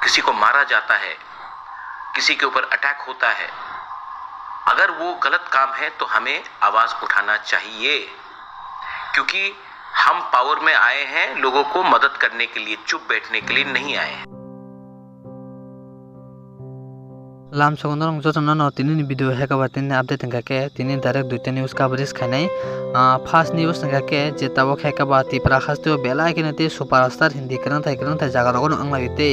किसी को मारा जाता है, किसी के ऊपर अटैक होता है, अगर वो गलत काम है तो हमें आवाज़ उठाना चाहिए, क्योंकि हम पावर में आए हैं लोगों को मदद करने के लिए, चुप बैठने के लिए नहीं आए हैं। लाम सगोन जोजन तीन वीडियो हेकबा तीन अपडेट के तीन डायरेक्ट दुईटा न्यूज कवरेज खाई फार्स्ट न्यूज के जे तब हेकबा तीपरा खास्ते बेला के सुपरस्टार हिंदी करंथाई जागारगन अंगलाइते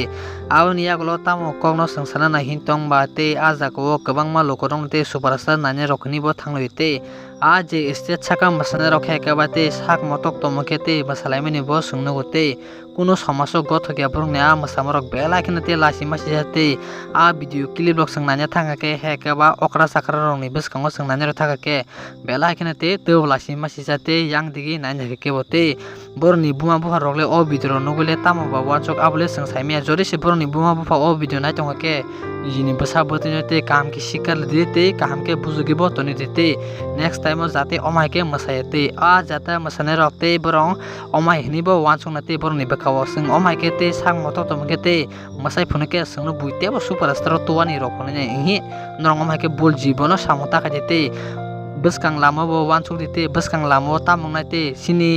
आवन यागलो तामो कगनो संसाना हिंतों बाते आजाको गोबांमा लोकरंगते सुपरस्टार नाने रखनिबो थांलइते आ जे स्टेज साका मसाने रख हेकबाते साक मतक तमकेते मसालाइमेनिबो संगनगोते कुनो समासो गथ ग्याब्रंने आ मसामरक बेला के लासी मासी जाते आ वीडियो क्लिप संगनाने थांगाके हेकबा अकरा साकरा रंगनि बसकांगो संगनाने थांगाके बेला के तौ लासी मासी जाते yang digi नाइन हेके बोते बरनि बुमा बुफा रगले ओ वीडियो नुगले तामो बाबा चक आबले संग साइमिया जोरे से बरनि बुमा बुफा ओ वीडियो नाइ तंगाके यिनि बसा बतनते काम की शिकार देते काम के बुजुगी बतनि देते नेक्स्ट टाइम जाते अमाय के मसायते आ जाता मसाने रखते बरं अमाय हिनिबो वानसंगनाते बरनि बखाव संग अमाय केते सांग मतो तमकेते मसाय फुनके संग बुइते सुपरस्टार तोवानि रखने इहि नरंग अमाय के बोल जीवन सामता खाजेते बसकां लामो वानसुक दिते बसकां लामो तामंगनाइते सिनि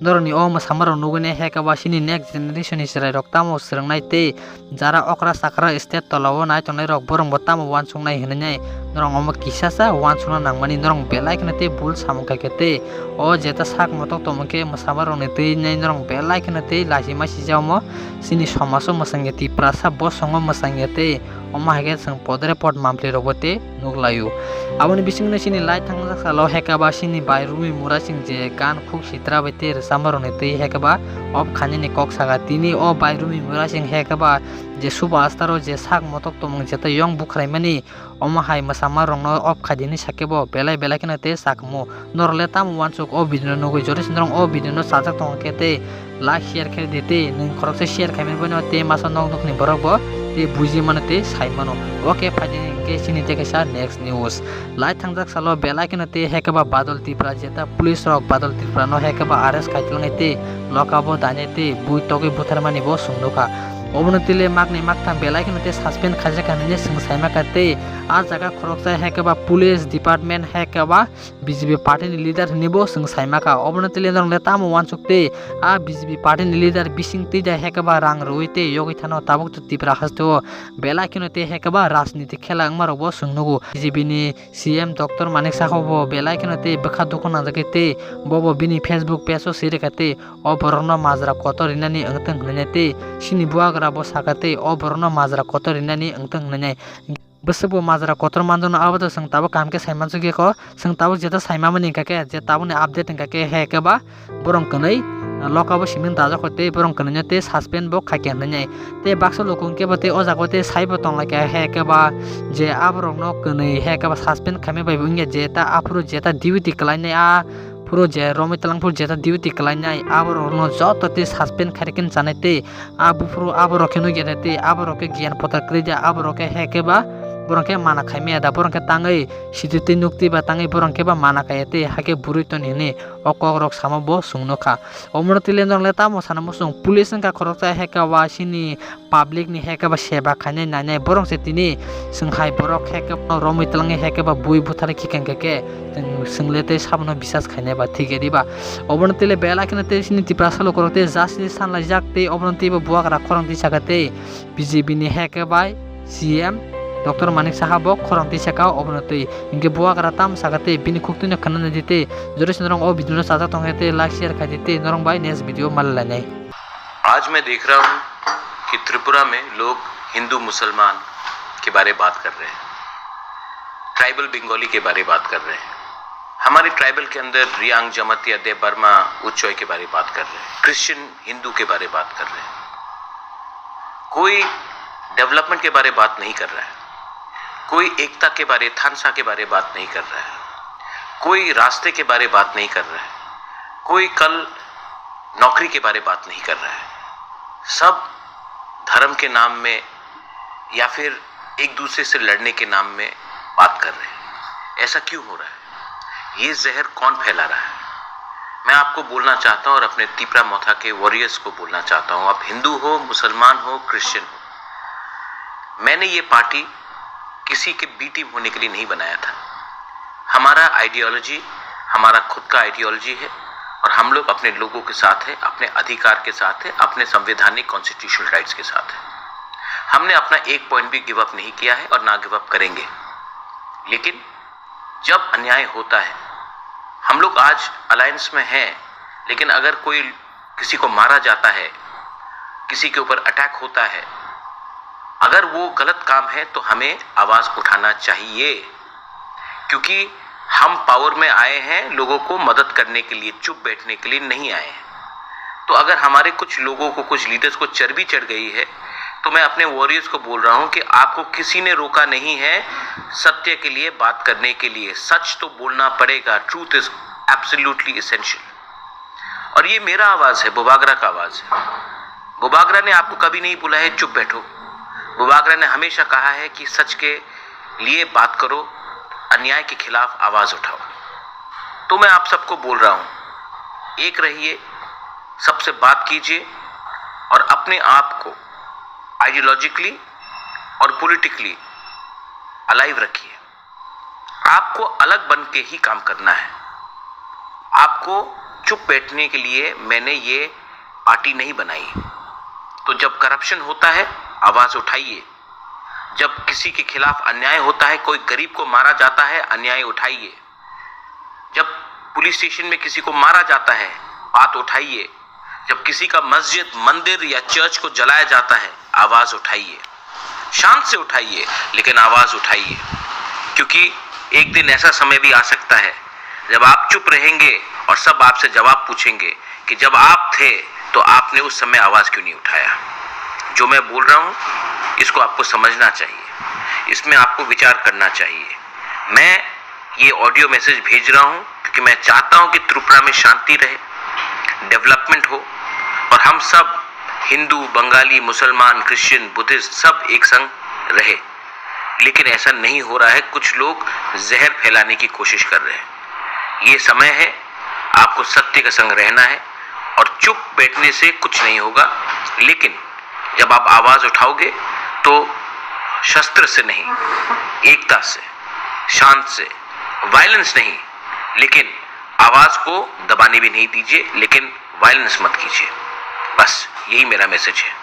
नरनि ओ मसामर नुगने हेकबा सिनि नेक्स्ट जेनेरेशन इसराय रक तामो सरंगनाइते जारा अकरा साकरा स्टेट तलाव नाय तंनाय रक बरंग तामो वानसुंगनाय हिननाय नरंग अम किसासा वानसुना नांगमानि नरंग बेलाय खनते बुल सामकाकेते ओ जेता साक मतो तमके मसामर रंगते नाय नरंग बेलाय खनते लाजिमा सिजावमो सिनि समासो मसंगेति प्रासा बसंग मसंगेते अमा हेगे संग पदरे पद मामप्ले रबते नुगलायु आबनि बिसिंगने सिनि लाइट थांगा सालो हेकबा सिनि बायरुमि मुरा सिंग जे गान खुक सित्रा बैते सामरने तै हेकबा अब खानिनि कक सागा तिनि ओ बायरुमि मुरा सिंग हेकबा जे सुपरस्टार जे साक मतक तमंग जेता यंग बुखराइमानि अमा हाय मसामा रंगनो अब खादिनि साकेबो बेलाय बेलाय केनते साकमो नरले ताम वानसुक ओ भिडियो नुगै जोरे सिंद्रंग ओ भिडियो न साजक तंगकेते लाइक शेयर खेल देते नों खरकसे शेयर खाइमेन बनो ते मासा नग नगनि बरकबो ते बुझि मानते साइमानो ओके फाइदिनि के सिनि तेकेसा नेक्स्ट न्यूज लाइट थांजाक सालो बेला केनते हेकबा बादल तिप्रा जेता पुलिस रक बादल तिप्रा न हेकबा आरएस खाइतलंगैते लकाबो दानेते बुइ तगै बुथारमानि बो सुंदुखा अबनतिले मागनि मागथा बेला केनते सस्पेंड खाजाखाने संग साइमाकाते आ जागा खरकसा हेकबा पुलिस डिपार्टमेंट हेकबा बीजेपी पार्टी नि लीडर निबो संग साइमाका अबनतिले नरले तामो वानसुकते आ बीजेपी पार्टी नि लीडर बिसिंगति जा हेकबा रांग रोइते योगि थानो ताबुक तिप्रा हस्तो बेला केनते हेकबा राजनीति खेला अंगमारबो संगनुगु बीजेपी नि सीएम डॉक्टर मानिक साखबो बेला केनते बखा दुखना जकेते बबो बिनि फेसबुक पेजो सिरेकाते ओ बरनो माजरा कतरिनानि अंगतंग ननेते सिनि बुआगरा बो साकाते ओ बरनो माजरा कतरिनानि अंगतंग नने बसबो माजरा कतर मानजन आबद संग ताबो काम के साइमान सुगे को संग ताबो जेता साइमामनि काके जे ताबो ने अपडेट काके हेकबा बरं कनै लकाबो सिमिन दाजा खते बरं कनैते सस्पेंड बो खाके ननै ते बाक्स लोकं के बते ओ जागोते साइबो तंलाके हेकबा जे आबरं न कनै हेकबा सस्पेंड खामे बाय बुंगे जेता आफुरो जेता ड्यूटी कलाइने आ पुरो जे रमै तलांगपुर जेता ड्यूटी कलाइनाय आबरो न जतते सस्पेंड खारेकिन जानाइते आबुफुरो आबरो केनु गेनेते आबरो के ज्ञान पत्र क्रेजा आबरो के हेकेबा बरंके माना खाइमे दा बरंके तांगै सिथिते नुक्ति बा तांगै बरंके बा माना खायते हाके बुरुइतन हिने अकरक सामबो सुंगनोखा अमरतिले नंगले तामो सानमो सुं पुलिस का खरकसा हेकाबा सिनि पब्लिक नि हेकाबा सेवा खाने नाने बरं से तिनि संहाय बरक हेकाबा रमै तलांगे हेकाबा बुइ बुथारे खिकेंके संगलेते साबनो बिसास खाने बा थिगेदिबा अमरतिले बेला केनते सिनि तिप्रासालो करते जासि सानला जाकते अमरतिबो बुआगरा खरंति सागते बीजेपी नि हेकाबा सीएम डॉक्टर मानिक साहब खरंति साका अबनति इनके बुआगरा ताम सागते बिनि खुक्तिनो खनन दिते जोरेस नरंग ओ वीडियो साजा तंगते लाइक शेयर खा देते नरंग भाई नेक्स्ट वीडियो मल्लाने। आज मैं देख रहा हूँ कि त्रिपुरा में लोग हिंदू मुसलमान के बारे बात कर रहे हैं, ट्राइबल बंगाली के बारे बात कर रहे हैं, हमारे ट्राइबल के अंदर रियांग जमतिया देव बर्मा उच्चोय के बारे बात कर रहे हैं, क्रिश्चियन हिंदू के बारे बात कर रहे हैं। कोई डेवलपमेंट के बारे बात नहीं कर रहा है, कोई एकता के बारे थानसा के बारे बात नहीं कर रहा है, कोई रास्ते के बारे बात नहीं कर रहा है, कोई कल नौकरी के बारे बात नहीं कर रहा है। सब धर्म के नाम में या फिर एक दूसरे से लड़ने के नाम में बात कर रहे हैं। ऐसा क्यों हो रहा है? ये जहर कौन फैला रहा है? मैं आपको बोलना चाहता हूँ और अपने तिपरा मोथा के वॉरियर्स को बोलना चाहता हूँ, आप हिंदू हो, मुसलमान हो, क्रिश्चियन हो, मैंने ये पार्टी किसी के बी टीम होने के लिए नहीं बनाया था। हमारा आइडियोलॉजी हमारा खुद का आइडियोलॉजी है और हम लोग अपने लोगों के साथ है, अपने अधिकार के साथ है, अपने संवैधानिक कॉन्स्टिट्यूशनल राइट्स के साथ है। हमने अपना एक पॉइंट भी गिव अप नहीं किया है और ना गिव अप करेंगे। लेकिन जब अन्याय होता है, हम लोग आज अलायंस में हैं, लेकिन अगर कोई किसी को मारा जाता है, किसी के ऊपर अटैक होता है, अगर वो गलत काम है तो हमें आवाज उठाना चाहिए, क्योंकि हम पावर में आए हैं लोगों को मदद करने के लिए, चुप बैठने के लिए नहीं आए हैं। तो अगर हमारे कुछ लोगों को, कुछ लीडर्स को चर्बी चढ़ गई है, तो मैं अपने वॉरियर्स को बोल रहा हूं कि आपको किसी ने रोका नहीं है सत्य के लिए बात करने के लिए। सच तो बोलना पड़ेगा। Truth is absolutely essential. और ये मेरा आवाज है, बुबागरा का आवाज है। बुबागरा ने आपको कभी नहीं बोला है चुप बैठो। बुबागरा ने हमेशा कहा है कि सच के लिए बात करो, अन्याय के खिलाफ आवाज उठाओ। तो मैं आप सबको बोल रहा हूं, एक रहिए, सबसे बात कीजिए और अपने आप को आइडियोलॉजिकली और पॉलिटिकली अलाइव रखिए। आपको अलग बन के ही काम करना है। आपको चुप बैठने के लिए मैंने ये पार्टी नहीं बनाई। तो जब करप्शन होता है आवाज उठाइए, जब किसी के खिलाफ अन्याय होता है, कोई गरीब को मारा जाता है, अन्याय उठाइए, जब पुलिस स्टेशन में किसी को मारा जाता है बात उठाइए, जब किसी का मस्जिद, मंदिर या चर्च को जलाया जाता है आवाज उठाइए। शांत से उठाइए लेकिन आवाज उठाइए, क्योंकि एक दिन ऐसा समय भी आ सकता है जब आप चुप रहेंगे और सब आपसे जवाब पूछेंगे कि जब आप थे तो आपने उस समय आवाज क्यों नहीं उठाया। जो मैं बोल रहा हूं इसको आपको समझना चाहिए, इसमें आपको विचार करना चाहिए। मैं ये ऑडियो मैसेज भेज रहा हूं क्योंकि मैं चाहता हूं कि त्रिपुरा में शांति रहे, डेवलपमेंट हो और हम सब हिंदू, बंगाली, मुसलमान, क्रिश्चियन, बुद्धिस्ट सब एक संग रहे। लेकिन ऐसा नहीं हो रहा है। कुछ लोग जहर फैलाने की कोशिश कर रहे हैं। ये समय है, आपको सत्य के संग रहना है और चुप बैठने से कुछ नहीं होगा। लेकिन जब आप आवाज उठाओगे तो शस्त्र से नहीं, एकता से, शांत से, वायलेंस नहीं, लेकिन आवाज को दबाने भी नहीं दीजिए, लेकिन वायलेंस मत कीजिए। बस यही मेरा मैसेज है।